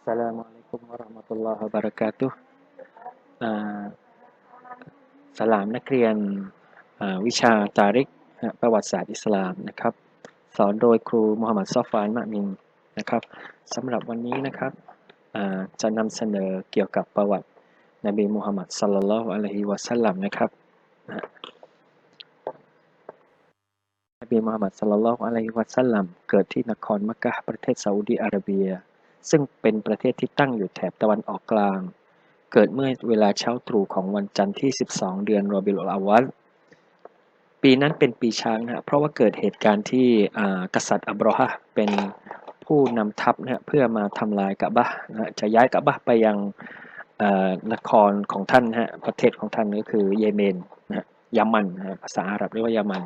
Assalamualaikum warahmatullahi wabarakatuh อ่าสลามนักเรียนวิชาตาริกประวัติศาสตร์อิสลามนะครับสอนโดยครูมูฮัมหมัดซอฟวานมะมินนะครับสำหรับวันนี้นะครับจะนำเสนอเกี่ยวกับประวัตินบีมูฮัมมัดศ็อลลัลลอฮุอะลัยฮิวะซัลลัมนะครับนบีมูฮัมมัดศ็อลลัลลอฮุอะลัยฮิวะซัลลัมเกิดที่นครมักกะฮ์ประเทศซาอุดีอาระเบียซึ่งเป็นประเทศที่ตั้งอยู่แถบตะวันออกกลางเกิดเมื่อเวลาเช้าตรู่ของวันจันทร์ที่12เดือนรอบิอุลอาววัลปีนั้นเป็นปีช้างนะเพราะว่าเกิดเหตุการณ์ที่กษัตริย์อับรอฮะเป็นผู้นำทัพนะเพื่อมาทำลายกะบะนะจะย้ายกะบะไปยังนครของท่านนะประเทศของท่านก็คือเยเมนนะยามันนะภาษาอาหรับเรียกว่ายามัน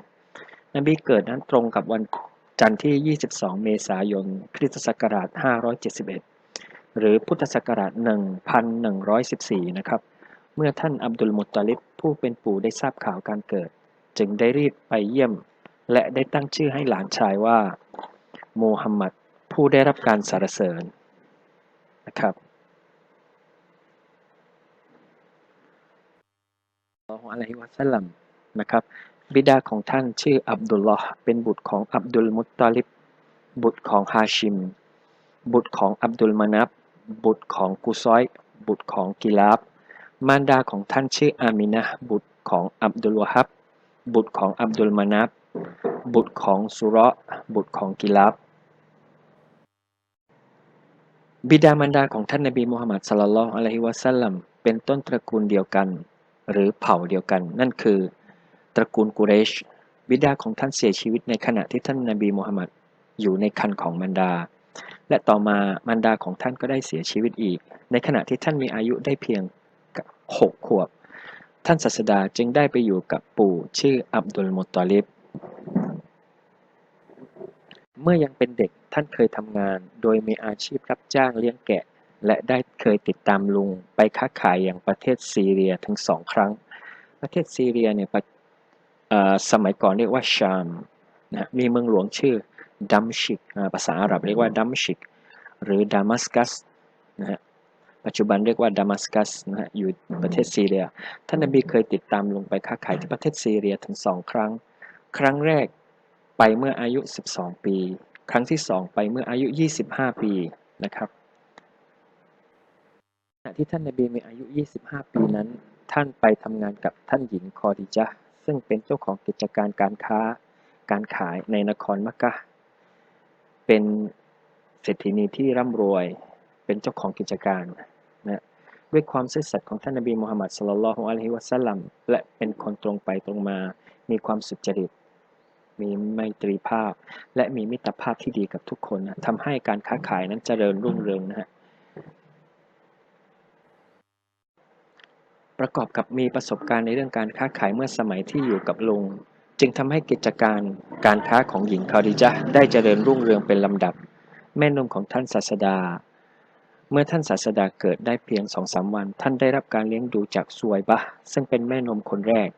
นบีเกิดนั้นตรงกับวันจันทร์ที่22เมษายนคริสตศักราช571หรือพุทธศักราช1114นะครับเมื่อท่านอับดุลมุตตอลิบผู้เป็นปู่ได้ทราบข่าวการเกิดจึงได้รีบไปเยี่ยมและได้ตั้งชื่อให้หลานชายว่ามูฮัมหมัดผู้ได้รับการสรรเสริญนะครับศ็อลลัลลอฮุอะลัยฮิวะซัลลัมนะครับบิดาของท่านชื่ออับดุลลอฮ์เป็นบุตรของอับดุลมุตตอลิบบุตรของฮาชิมบุตรของอับดุลมานับบุตรของกุซอยบุตรของกิลาบมารดาของท่านชื่ออามินะห์บุตรของอับดุลวะฮับบุตรของอับดุลมานับบุตรของซุเราะห์บุตรของกิลาบบิดามารดาของท่านนบีมูฮัมมัดศ็อลลัลลอฮุอะลัยฮิวะซัลลัมเป็นต้นตระกูลเดียวกันหรือเผ่าเดียวกันนั่นคือตระกูลกุเรชบิดาของท่านเสียชีวิตในขณะที่ท่านนบีมูฮัมมัดอยู่ในครรภ์ของมารดาและต่อมามารดาของท่านก็ได้เสียชีวิตอีกในขณะที่ท่านมีอายุได้เพียง6ขวบท่านศาสดาจึงได้ไปอยู่กับปู่ชื่ออับดุลมุตตอลิบเมื่อยังเป็นเด็กท่านเคยทำงานโดยมีอาชีพรับจ้างเลี้ยงแกะและได้เคยติดตามลุงไปค้าขายอย่างประเทศซีเรียถึง2ครั้งประเทศซีเรียเนี่ยสมัยก่อนเรียกว่าชามนะมีเมืองหลวงชื่อดัมชิกภาษาอาหรับเรียกว่าดัมชิกหรือดามัสกัสนะฮะปัจจุบันเรียกว่าดามัสกัสนะฮะอยู่ประเทศซีเรียท่านนบีเคยติดตามลุงไปค้าขายที่ประเทศซีเรียถึง2ครั้งครั้งแรกไปเมื่ออายุ12ปีครั้งที่2ไปเมื่ออายุ25ปีนะครับขณะที่ท่านนบีมีอายุ25ปีนั้นท่านไปทำงานกับท่านหญิงคอดิญะห์ซึ่งเป็นเจ้าของกิจการการค้าการขายในนครมักกะฮ์เป็นเศรษฐีนีที่ร่ำรวยเป็นเจ้าของกิจการนะด้วยความซื่อสัตย์ของท่านนบีมูฮัมมัดศ็อลลัลลอฮุอะลัยฮิวะซัลลัมและเป็นคนตรงไปตรงมามีความสุจริตมีไมตรีภาพและมีมิตรภาพที่ดีกับทุกคนนะทำให้การค้าขายนั้นเจริญรุ่งเรืองนะฮะประกอบกับมีประสบการณ์ในเรื่องการค้าขายเมื่อสมัยที่อยู่กับลุงจึงทำให้กิจการการค้าของหญิงคอดิญะห์ได้เจริญรุ่งเรืองเป็นลำดับแม่นมของท่านศาสดาเมื่อท่านศาสดาเกิดได้เพียง2-3 วันท่านได้รับการเลี้ยงดูจากซุวัยบะห์ซึ่งเป็นแม่นมคนแรก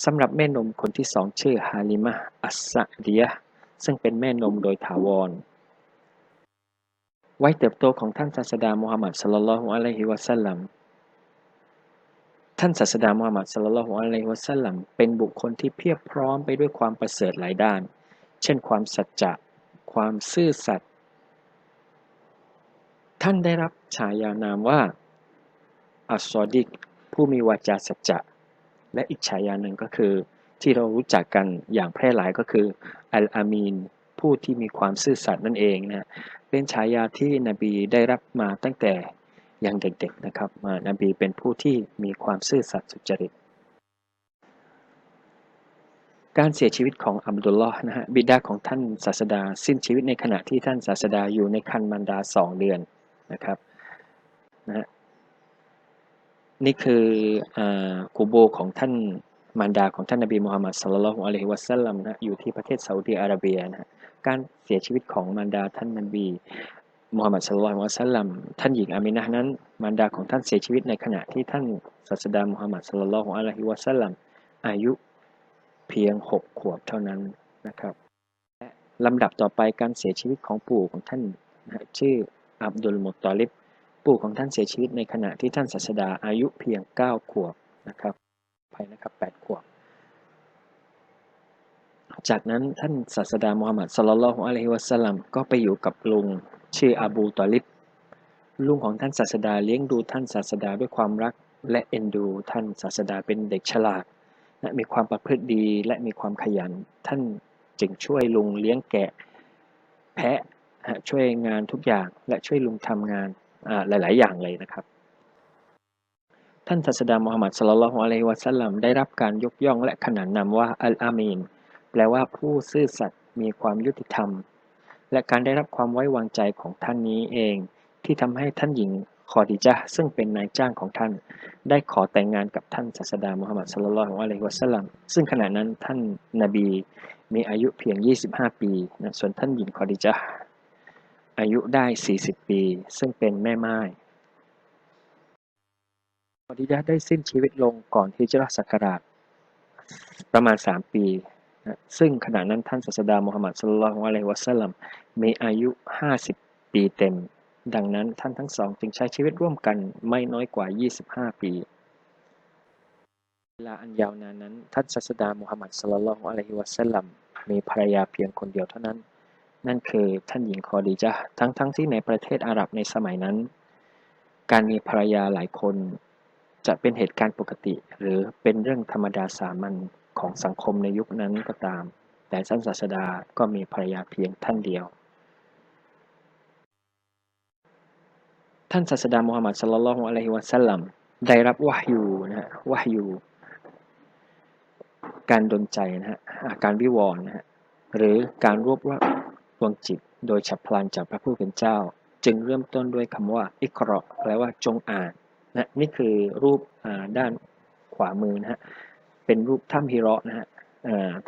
สำหรับแม่นมคนที่2ชื่อฮาลิมะห์อัสซะดียะห์ซึ่งเป็นแม่นมโดยถาวรวัยเติบโตของท่านศาสดามูฮัมหมัดศ็อลลัลลอฮุอะลัยฮิวะซัลลัมท่านศาสดามูฮัมหมัดศ็อลลัลลอฮุอะลัยฮิวะซัลลัมเป็นบุคคลที่เพียบพร้อมไปด้วยความประเสริฐหลายด้านเช่นความสัจจะความซื่อสัตย์ท่านได้รับฉายานามว่าอัสซอดิกผู้มีวาจาสัจจะและอีกฉายาหนึ่งก็คือที่เรารู้จักกันอย่างแพร่หลายก็คืออัลอามีนผู้ที่มีความซื่อสัตย์นั่นเองนะเป็นฉายาที่นบีได้รับมาตั้งแต่ยังเด็กๆนะครับนบีเป็นผู้ที่มีความซื่อสัตย์สุจริตการเสียชีวิตของอับดุลลอฮ์นะฮะบิดาของท่านศาสดาสิ้นชีวิตในขณะที่ท่านศาสดาอยู่ในครรภ์มารดา2 เดือนนะครับนะฮะนี่คือกุโบของท่านมารดาของท่านนบีมูฮัมมัดศ็อลลัลลอฮุอะลัยฮิวะซัลลัมนะอยู่ที่ประเทศซาอุดีอาระเบียนะการเสียชีวิตของมารดาท่านนบีมูฮัมมัดศ็อลลัลลอฮุอะลัยฮิวะซัลลัมท่านหญิงอามินะห์นั้นมารดาของท่านเสียชีวิตในขณะที่ท่านศาสดามูฮัมมัดศ็อลลัลลอฮุอะลัยฮิวะซัลลัมอายุเพียง6 ขวบเท่านั้นนะครับและลำดับต่อไปการเสียชีวิตของปู่ของท่านนะชื่ออับดุลมุตตอลิบ ปู่ของท่านเสียชีวิตในขณะที่ท่านศาสดาอายุเพียง9 ขวบนะครับภายนะครับ8 ขวบจากนั้นท่านศาสดามูฮัมหมัดศ็อลลัลลอฮุอะลัยฮิวะซัลลัมก็ไปอยู่กับลุงชื่ออบูตอลิบลุงของท่านศาสดาเลี้ยงดูท่านศาสดาด้วยความรักและเอ็นดูท่านศาสดาเป็นเด็กฉลาดและมีความประพฤติดีและมีความขยันท่านจึงช่วยลุงเลี้ยงแกะแพะช่วยงานทุกอย่างและช่วยลุงทำงานหลายๆอย่างเลยนะครับท่านศาสดามูฮัมหมัดศ็อลลัลลอฮุอะลัยฮิวะซัลลัมได้รับการยกย่องและขนานนามว่าอัลอามีนแปลว่าผู้ซื่อสัตย์มีความยุติธรรมและการได้รับความไว้วางใจของท่านนี้เองที่ทำให้ท่านหญิงคอดีญะห์ซึ่งเป็นนายจ้างของท่านได้ขอแต่งงานกับท่านศาสดามูฮัมหมัดศ็อลลัลลอฮุอะลัยฮิวะซัลลัมซึ่งขณะนั้นท่านนบีมีอายุเพียง25 ปีนะส่วนท่านหญิงคอดีญะห์อายุได้40 ปีซึ่งเป็นแม่ม่ายคอดีญะห์ได้สิ้นชีวิตลงก่อนฮิจเราะห์ศักราชประมาณ3 ปีนะซึ่งขณะนั้นท่านศาสดามูฮัมหมัดศ็อลลัลลอฮุอะลัยฮิวะซัลลัมมีอายุ50 ปีเต็มดังนั้นท่านทั้งสองจึงใช้ชีวิตร่วมกันไม่น้อยกว่า25 ปีเวลาอันยาวนานนั้นท่านศาสดามูฮัมหมัดศ็อลลัลลอฮุอะลัยฮิวะซัลลัมมีภรรยาเพียงคนเดียวเท่านั้นนั่นคือท่านหญิงคอดีญะห์ทั้งที่ในประเทศอาหรับในสมัยนั้นการมีภรรยาหลายคนจะเป็นเหตุการณ์ปกติหรือเป็นเรื่องธรรมดาสามัญของสังคมในยุคนั้นก็ตามแต่ท่านศาสดาก็มีภรรยาเพียงท่านเดียวท่านศาสดามูฮัมหมัดศ็อลลัลลอฮุอะลัยฮิวะซัลลัมได้รับวะฮยูนะฮะวะฮยูการดลใจนะฮะการวิวรณ์นะฮะหรือการรวบรวมจิตโดยฉับพลันจากพระผู้เป็นเจ้าจึงเริ่มต้นด้วยคำว่าอิกเราะห์แปลว่าจงอ่านนะนี่คือรูปด้านขวามือนะฮะเป็นรูปถ้ำฮิเราะห์นะฮะ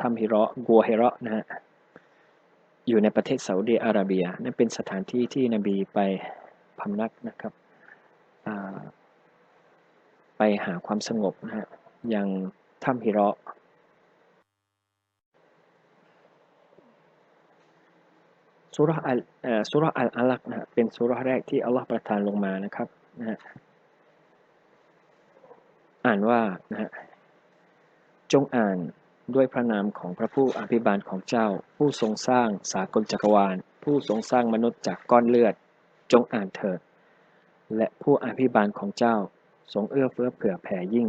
ถ้ำฮิเราะห์กัวฮิเราะห์นะฮะอยู่ในประเทศซาอุดิอาระเบียนั่นเป็นสถานที่ที่นบีไปพำนักนะครับไปหาความสงบนะฮะยังถ้ำฮิเราะห์ซูเราะห์อัลอะลักนะฮะเป็นซูเราะห์แรกที่อัลลอฮ์ประทานลงมานะครับนะฮะอ่านว่านะฮะจงอ่านด้วยพระนามของพระผู้อภิบาลของเจ้าผู้ทรงสร้างสากลจักรวาลผู้ทรงสร้างมนุษย์จากก้อนเลือดจงอ่านเถิดและผู้อภิบาลของเจ้าทรงเอื้อเฟื้อเผื่อแผ่ยิ่ง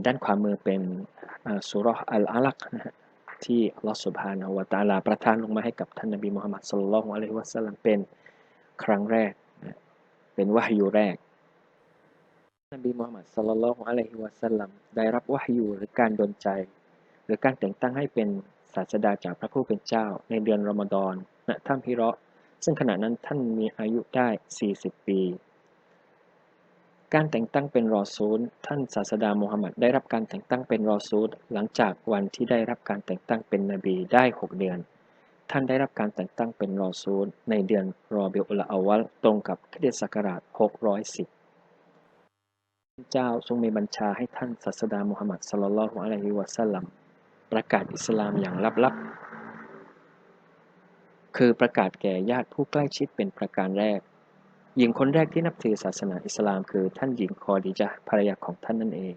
ด้านขวามือเป็นซูเราะห์อัลอะลักนะฮะที่อัลลอฮฺซุบฮานะฮูวะตะอาลาประทานลงมาให้กับท่านนบีมุฮัมมัดศ็อลลัลลอฮุอะลัยฮิวะซัลลัมเป็นครั้งแรกนะเป็นวะฮยูแรกนบีมุฮัมมัดศ็อลลัลลอฮุอะลัยฮิวะซัลลัมได้รับวะฮยูหรือการดลใจหรือการแต่งตั้งให้เป็นศาสดาจากพระผู้เป็นเจ้าในเดือนรอมฎอนณถ้ำฮิเราะห์ซึ่งขณะนั้นท่านมีอายุได้40 ปีการแต่งตั้งเป็นรอซูลท่านศาสดามูฮัมหมัดได้รับการแต่งตั้งเป็นรอซูลหลังจากวันที่ได้รับการแต่งตั้งเป็นนบีได้6 เดือนท่านได้รับการแต่งตั้งเป็นรอซูลในเดือนรอบิอุลอาวัลตรงกับคริสตศักราช610พระเจ้าทรงมีบัญชาให้ท่านศาสดามูฮัมหมัดศ็อลลัลลอฮุอะลัยฮิวะซัลลัมประกาศอิสลามอย่างลับๆคือประกาศแก่ญาติผู้ใกล้ชิดเป็นประการแรกหญิงคนแรกที่นับถือศาสนาอิสลามคือท่านหญิงคอดีญะห์ภรรยาของท่านนั่นเอง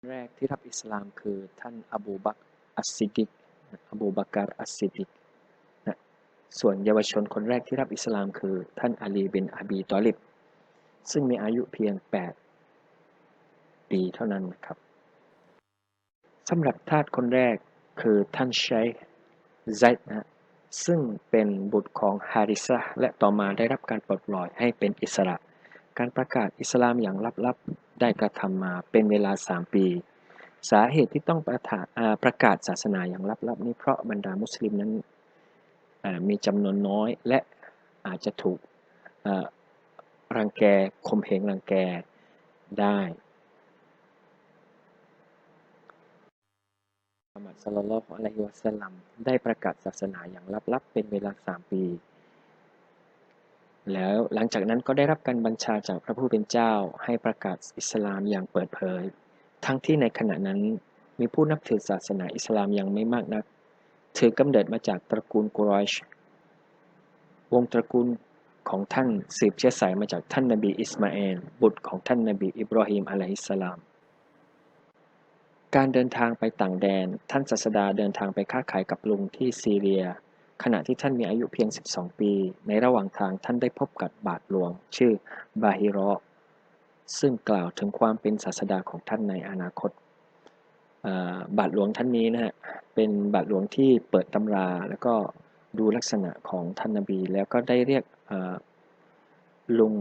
แรกที่รับอิสลามคือท่านอบูบักรอัสซิดดิกอบูบักรอัสซิดดิกนะส่วนเยาวชนคนแรกที่รับอิสลามคือท่านอาลีบินอบีตอลิบซึ่งมีอายุเพียง8 ปีเท่านั้นนะครับสำหรับทาสคนแรกคือท่านชัยค์ไซด์นะซึ่งเป็นบุตรของฮาริซะห์และต่อมาได้รับการปลดปล่อยให้เป็นอิสระการประกาศอิสลามอย่างลับๆได้กระทำมาเป็นเวลา3 ปีสาเหตุที่ต้องประกาศศาสนาอย่างลับๆนี้เพราะบรรดามุสลิมนั้นมีจำนวนน้อยและอาจจะถูกรังแกข่มเหงรังแกได้มุฮัมมัดศ็อลลัลลอฮุอะลัยฮิวะซัลลัมได้ประกาศศาสนาอย่างลับๆเป็นเวลา3 ปีแล้วหลังจากนั้นก็ได้รับการบัญชาจากพระผู้เป็นเจ้าให้ประกาศอิสลามอย่างเปิดเผยทั้งที่ในขณะนั้นมีผู้นับถือศาสนาอิสลามยังไม่มากนักถือกำเนิดมาจากตระกูลกุรอยชวงตระกูล ของท่านสืบเชื้อสายมาจากท่านนบีอิสมาเอลบุตรของท่านนบีอิบรอฮีมอะลัยฮิสสลามการเดินทางไปต่างแดนท่านศาสดาเดินทางไปค้าขายกับลุงที่ซีเรียขณะที่ท่านมีอายุเพียง12ปีในระหว่างทางท่านได้พบกับบาทหลวงชื่อบาฮิรอซึ่งกล่าวถึงความเป็นศาสดาของท่านในอนาคตบาทหลวงท่านนี้นะฮะเป็นบาทหลวงที่เปิดตำราแล้วก็ดูลักษณะของท่านนบีแล้วก็ได้เรียกลุง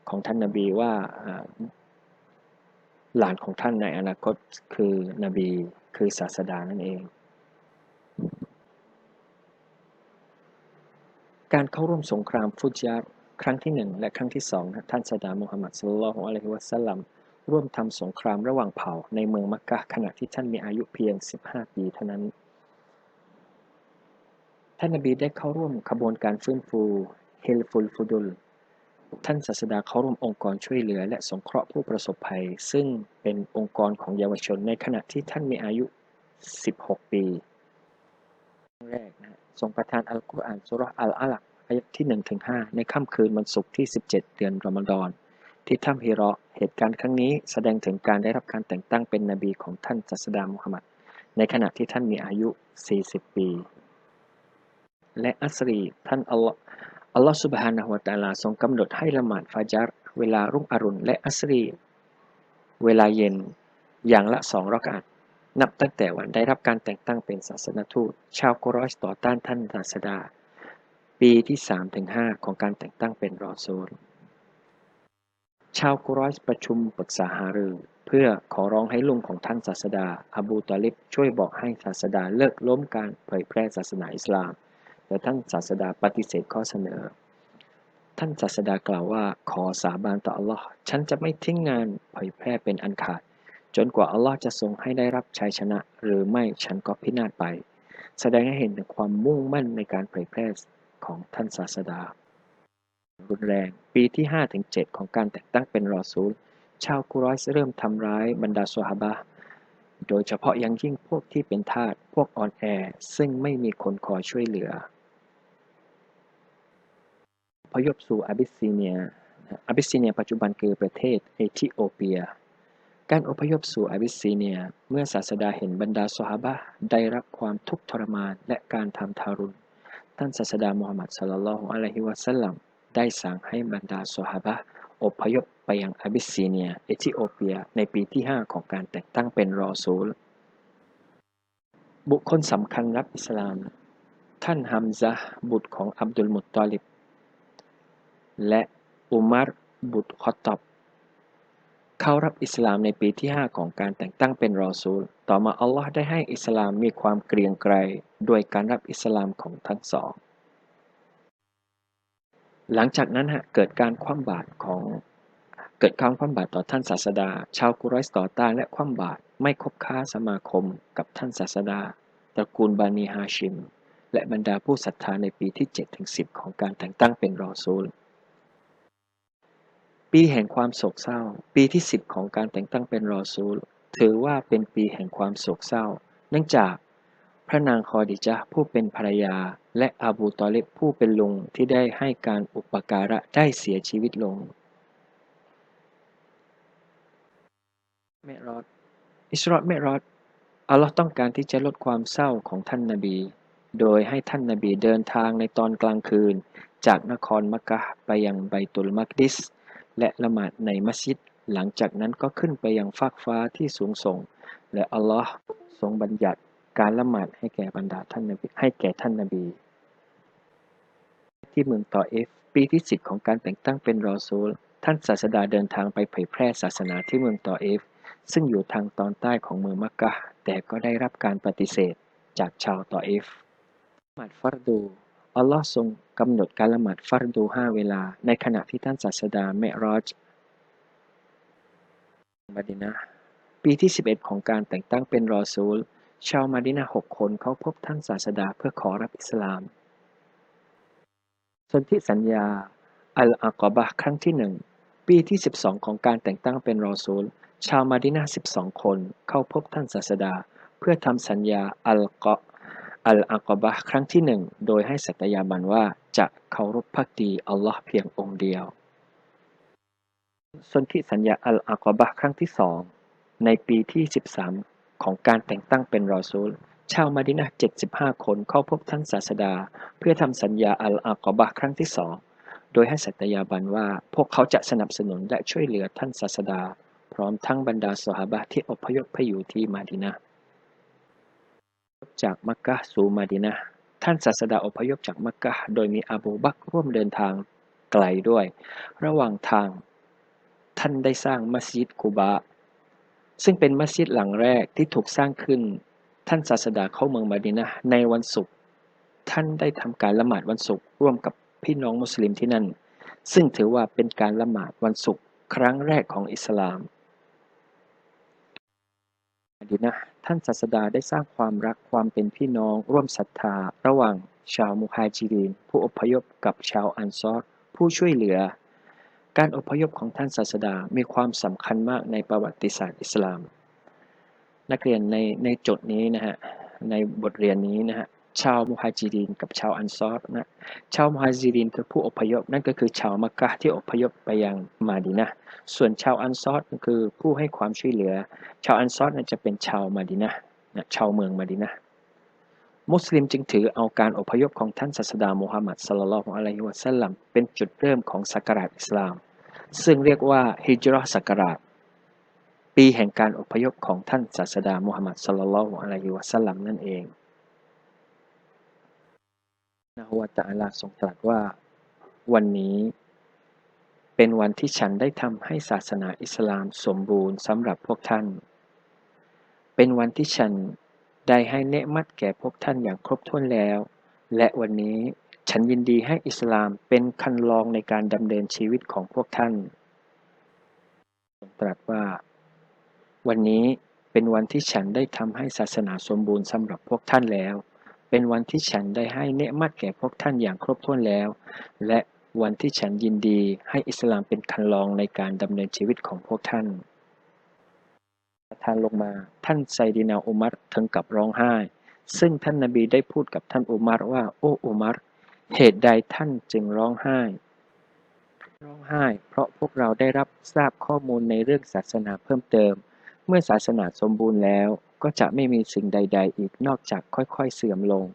ของท่านนบีว่าหลานของท่านในอนาคตคือนบีคือศาสดานั่นเองการเข้าร่วมสงครามฟุจาร์ครั้งที่1และครั้งที่2ท่านศาสดามุฮัมมัดศ็อลลัลลอฮุอะลัยฮิวะซัลลัมร่วมทำสงครามระหว่างเผ่าในเมืองมักกะฮ์ขณะที่ท่านมีอายุเพียง15ปีเท่านั้นท่านนบีได้เข้าร่วมขบวนการฟื้นฟูฮิลฟุลฟุดุลท่านศาสดาเข้าร่วมองค์กรช่วยเหลือและสงเคราะห์ผู้ประสบภัยซึ่งเป็นองค์กรของเยาวชนในขณะที่ท่านมีอายุ16ปีแรกนะทรงประทานอัลกุรอานซูเราะห์อัลอะลักอายะที่1-5ในค่ำคืนวันศุกร์ที่17เดือนรอมฎอนที่ถ้ำฮิเราะห์เหตุการณ์ครั้งนี้แสดงถึงการได้รับการแต่งตั้งเป็นนบีของท่านศาสดามุฮัมมัดในขณะที่ท่านมีอายุ40ปีและอัสรีท่านอัลลอฮฺซุบฮานะฮูวะตะอาลาทรงกำหนดให้ละหมาดฟาญัรเวลารุ่งอรุณและอัสรีเวลาเย็นอย่างละ2 รอกอะอ์นับตั้งแต่วันได้รับการแต่งตั้งเป็นศาสนทูตชาวกุรอยชต่อต้านท่านศาสดาปีที่ 3-5 ของการแต่งตั้งเป็นรอซูลชาวกุรอยชประชุมปรึกษาหารือเพื่อขอร้องให้ลุงของท่านศาสดาอบูตอลิบช่วยบอกให้ศาสดาเลิกล้มการเผยแพร่ศาสนาอิสลามแต่ท่านศาสดาปฏิเสธข้อเสนอท่านศาสดากล่าวว่าขอสาบานต่ออัลลอฮ์ฉันจะไม่ทิ้งงานเผยแพร่เป็นอันขาดจนกว่าอัลลอฮ์จะทรงให้ได้รับชัยชนะหรือไม่ฉันก็พินาศไปแสดงให้เห็นถึงความมุ่งมั่นในการเผยแพร่ของท่านศาสดารุนแรงปีที่ 5-7 ของการแต่งตั้งเป็นรอซูลชาวกุรอยชเริ่มทำร้ายบรรดาซอฮาบะห์โดยเฉพาะอย่างยิ่งพวกที่เป็นทาสพวกอ่อนแอซึ่งไม่มีคนคอยช่วยเหลืออพยพสู่อาบิสซีเนียปัจจุบันคือประเทศเอธิโอเปียการอพยพสู่อาบิสซีเนียเมื่อศาสดาเห็นบรรดาซอฮาบะห์ได้รับความทุกข์ทรมานและการทำทารุณท่านศาสดามุฮัมมัดศ็อลลัลลอฮุอะลัยฮิวะซัลลัมได้สั่งให้บรรดาซอฮาบะห์อพยพไปยังอาบิสซีเนียเอธิโอเปียในปีที่ 5 ของการแต่งตั้งเป็นรอซูลบุคคลสำคัญรับอิสลามท่านฮัมซะห์บุตรของอับดุลมุตตอลิบและอุมัรบุตรคอฏฏอบเข้ารับอิสลามในปีที่ 5 ของการแต่งตั้งเป็นรอซูลต่อมาอัลลอฮ์ได้ให้อิสลามมีความเกรียงไกรด้วยการรับอิสลามของทั้งสองหลังจากนั้นเกิดการคว่ำบาตรต่อท่านศาสดาชาวกุรอยชต่อต้านและคว่ำบาตรไม่คบค้าสมาคมกับท่านศาสดาตระกูลบานีฮาชิมและบรรดาผู้ศรัทธาในปีที่ 7-10 ของการแต่งตั้งเป็นรอซูลปีแห่งความโศกเศร้าปีที่ 10 ของการแต่งตั้งเป็นรอซูลถือว่าเป็นปีแห่งความโศกเศร้าเนื่องจากพระนางคอดิญะห์ผู้เป็นภรรยาและอบูตอลิบผู้เป็นลุงที่ได้ให้การอุปการะได้เสียชีวิตลงเมะรอจอิสรอเมะรอจอัลลอฮ์ต้องการที่จะลดความเศร้าของท่านนบีโดยให้ท่านนบีเดินทางในตอนกลางคืนจากนครมักกะฮ์ไปยังไบตุลมักดิสและละหมาดในมัสยิดหลังจากนั้นก็ขึ้นไปยังฟากฟ้าที่สูงส่งและอัลลอฮ์ทรงบัญญัติการละหมาดให้แก่บรรดาท่านนบีที่เมืองตอเอฟปีที่ 10 ของการแต่งตั้งเป็นรอซูลท่านศาสดาเดินทางไปเผยแพร่ศาสนาที่เมืองตอเอฟซึ่งอยู่ทางตอนใต้ของเมืองมักกะฮ์แต่ก็ได้รับการปฏิเสธจากชาวตอเอฟละหมาดฟัรดูอัลลอฮ์ทรงกำหนดการละหมาดฟัรดู5 เวลาในขณะที่ท่านศาสดาเมะรอจมะดีนะห์ปีที่ 11 ของการแต่งตั้งเป็นรอซูลชาวมะดีนะห์6 คนเขาพบท่านศาสดาเพื่อขอรับอิสลามสนธิสัญญาอัลอาฏอบะห์ครั้งที่ 1 ปีที่ 12 ของการแต่งตั้งเป็นรอซูลชาวมะดีนะห์12 คนเข้าพบท่านศาสดาเพื่อทำสัญญา อัลอากบะห์ครั้งที่หนึ่งโดยให้สัตยาบันว่าจะเคารพภักดีอัลลอฮ์เพียงองค์เดียวสนธิสัญญาอัลอากบะห์ครั้งที่สองในปีที่13ของการแต่งตั้งเป็นรอซูลชาวมะดีนะห์75คนเข้าพบท่านศาสดาเพื่อทำสัญญาอัลอากบะห์ครั้งที่สองโดยให้สัตยาบันว่าพวกเขาจะสนับสนุนและช่วยเหลือท่านศาสดาพร้อมทั้งบรรดาซอฮาบะห์ที่อพยพไปอยู่ที่มะดีนะห์จากมักกะฮ์สู่มะดีนะห์ท่านศาสดาอพยพจากมักกะฮ์โดยมีอบูบักรร่วมเดินทางไกลด้วยระหว่างทางท่านได้สร้างมัสยิดกุบาซึ่งเป็นมัสยิดหลังแรกที่ถูกสร้างขึ้นท่านศาสดาเข้าเมืองมะดีนะห์ในวันศุกร์ท่านได้ทำการละหมาดวันศุกร์ร่วมกับพี่น้องมุสลิมที่นั่นซึ่งถือว่าเป็นการละหมาดวันศุกร์ครั้งแรกของอิสลามมะดีนะห์ท่านศาสดาได้สร้างความรักความเป็นพี่น้องร่วมศรัทธาระหว่างชาวมุฮาจิรินผู้อพยพกับชาวอันซอรผู้ช่วยเหลือการอพยพของท่านศาสดามีความสำคัญมากในประวัติศาสตร์อิสลามนักเรียนในจุดนี้นะฮะในบทเรียนนี้นะฮะชาวมุฮาจิรินกับชาวอันซอรนะชาวมุฮาจิรินคือผู้อพยพนั่นก็คือชาวมักกะฮ์ที่อพยพไปยังมาดีนะห์ส่วนชาวอันซอรคือผู้ให้ความช่วยเหลือชาวอันซอรจะเป็นชาวมาดีนะห์นะชาวเมืองมาดีนะห์มุสลิมจึงถือเอาการอพยพของท่านศาสดามุฮัมมัดศ็อลลัลลอฮุอะลัยฮิวะซัลลัมเป็นจุดเริ่มของศักราชอิสลามซึ่งเรียกว่าฮิจเราะห์ศักราชปีแห่งการอพยพของท่านศาสดามุฮัมมัดศ็อลลัลลอฮุอะลัยฮิวะซัลลัมนั่นเองนะฮูวะตะอาลาทรงตรัสว่าวันนี้เป็นวันที่ฉันได้ทำให้ศาสนาอิสลามสมบูรณ์สำหรับพวกท่านเป็นวันที่ฉันได้ให้เนะมัตแก่พวกท่านอย่างครบถ้วนแล้วและวันนี้ฉันยินดีให้อิสลามเป็นคันลองในการดำเนินชีวิตของพวกท่านทรงตรัสว่าวันนี้เป็นวันที่ฉันได้ทำให้ศาสนาสมบูรณ์สำหรับพวกท่านแล้วเป็นวันที่ฉันได้ให้เนะมัตแก่พวกท่านอย่างครบถ้วนแล้วและวันที่ฉันยินดีให้อิสลามเป็นคันลองในการดำเนินชีวิตของพวกท่านประทานลงมาท่านไซดีนาอุมัรถึงกับร้องไห้ซึ่งท่านนบีได้พูดกับท่านอุมัรว่าโอ้อุมัรเหตุใดท่านจึงร้องไห้เพราะพวกเราได้รับทราบข้อมูลในเรื่องศาสนาเพิ่มเติมเมื่อศาสนาสมบูรณ์แล้วก็จะไม่มีสิ่งใดๆอีกนอกจากค่อยๆเสื่อมลง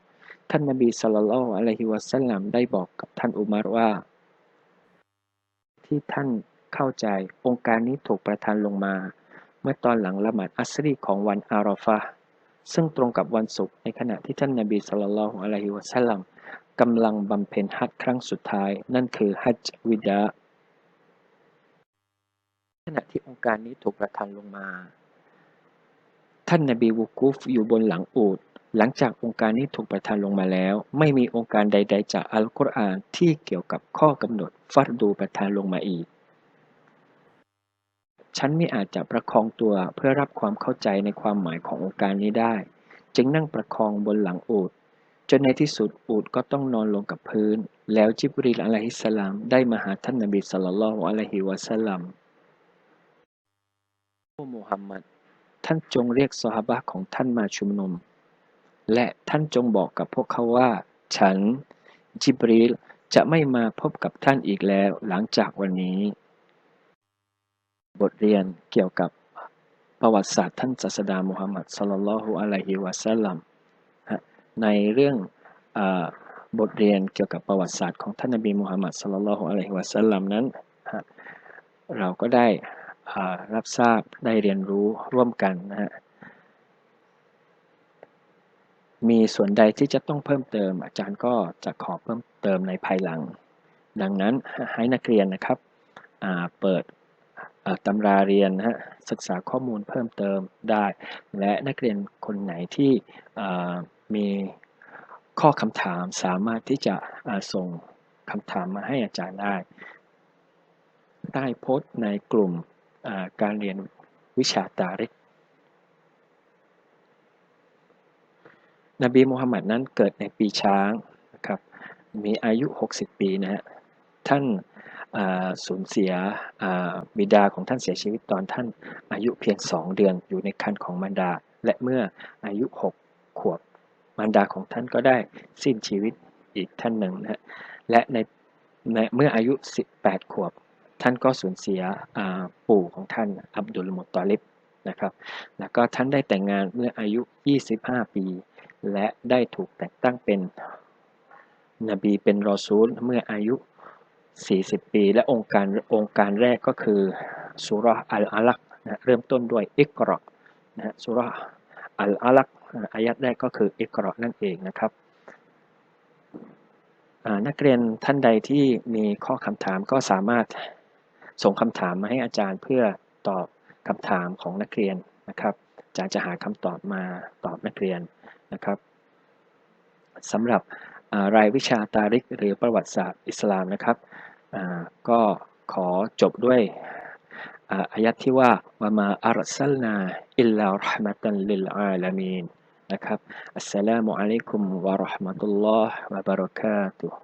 ท่านนบีศ็อลลัลลอฮุอะลัยฮิวะซัลลัมได้บอกกับท่านอุมัรว่าที่ท่านเข้าใจองค์การนี้ถูกประทานลงมาเมื่อตอนหลังละหมาดอัสรีของวันอาราฟะห์ซึ่งตรงกับวันศุกร์ในขณะที่ท่านนบีศ็อลลัลลอฮุอะลัยฮิวะซัลลัมกำลังบำเพ็ญฮัจญ์ครั้งสุดท้ายนั่นคือฮัจญ์วิดาขณะที่องค์การนี้ถูกประทานลงมาท่านนบีวุกูฟอยู่บนหลังอูฐหลังจากองค์การนี้ถูกประทานลงมาแล้วไม่มีองค์การใดๆจากอัลกุรอานที่เกี่ยวกับข้อกำหนดฟัรดูประทานลงมาอีกฉันไม่อาจจะประคองตัวเพื่อรับความเข้าใจในความหมายขององค์การนี้ได้จึงนั่งประคองบนหลังอูฐจนในที่สุดอูฐก็ต้องนอนลงกับพื้นแล้วจิบรีลอะลัยฮิสสลามได้มาหาท่านนบีศ็อลลัลลอฮุอะลัยฮิวะซัลลัมโอ้มูฮัมหมัดท่านจงเรียกซอฮาบะห์ของท่านมาชุมนุมและท่านจงบอกกับพวกเขาว่าฉันจิบรีลจะไม่มาพบกับท่านอีกแล้วหลังจากวันนี้บทเรียนเกี่ยวกับประวัติศาสตร์ท่านศาสดามุฮัมมัดศ็อลลัลลอฮุอะลัยฮิวะซัลลัมในเรื่องบทเรียนเกี่ยวกับประวัติศาสตร์ของท่านนบีมุฮัมมัดศ็อลลัลลอฮุอะลัยฮิวะซัลลัมนั้นเราก็ได้รับทราบได้เรียนรู้ร่วมกันนะฮะมีส่วนใดที่จะต้องเพิ่มเติมอาจารย์ก็จะขอเพิ่มเติมในภายหลังดังนั้นให้นักเรียนนะครับเปิดตำราเรียนนะฮะศึกษาข้อมูลเพิ่มเติมได้และนักเรียนคนไหนที่มีข้อคำถามสามารถที่จะส่งคำถามมาให้อาจารย์ได้โพสต์ในกลุ่มการเรียนวิชาตาริกนบีมูฮัมหมัดนั้นเกิดในปีช้างนะครับมีอายุ60ปีนะฮะท่านสูญเสียบิดาของท่านเสียชีวิตตอนท่านอายุเพียง2 เดือนอยู่ในครรภ์ของมารดาและเมื่ออายุ6 ขวบ มารดาของท่านก็ได้สิ้นชีวิตอีกท่านหนึ่งนะฮะและในเมื่ออายุ18ขวบท่านก็สูญเสียปู่ของท่านอับดุลมุตตอลิบนะครับแล้วก็ท่านได้แต่งงานเมื่ออายุ25ปีและได้ถูกแต่งตั้งเป็นนบีเป็นรอซูลเมื่ออายุ40ปีและองค์การแรกก็คือซูเราะห์อัลอะลักนะเริ่มต้นด้วยอิกเราะห์นะซูเราะห์อัลอะลักอายัดแรกก็คืออิกเราะห์นั่นเองนะครับนักเรียนท่านใดที่มีข้อคำถามก็สามารถส่งคำถามมาให้อาจารย์เพื่อตอบคำถามของนักเรียนนะครับอาจารย์จะหาคำตอบมาตอบนักเรียนนะครับสำหรับรายวิชาตาริกหรือประวัติศาสตร์อิสลามนะครับก็ขอจบด้วยอายัดที่ว่าวะมาอัรซัลนาอิลลาเราะห์มะตันลิลอาลามีนนะครับอัสสลามุอะลัยกุมวะเราะห์มะตุลลอฮ์วะบะเราะกาตุฮ์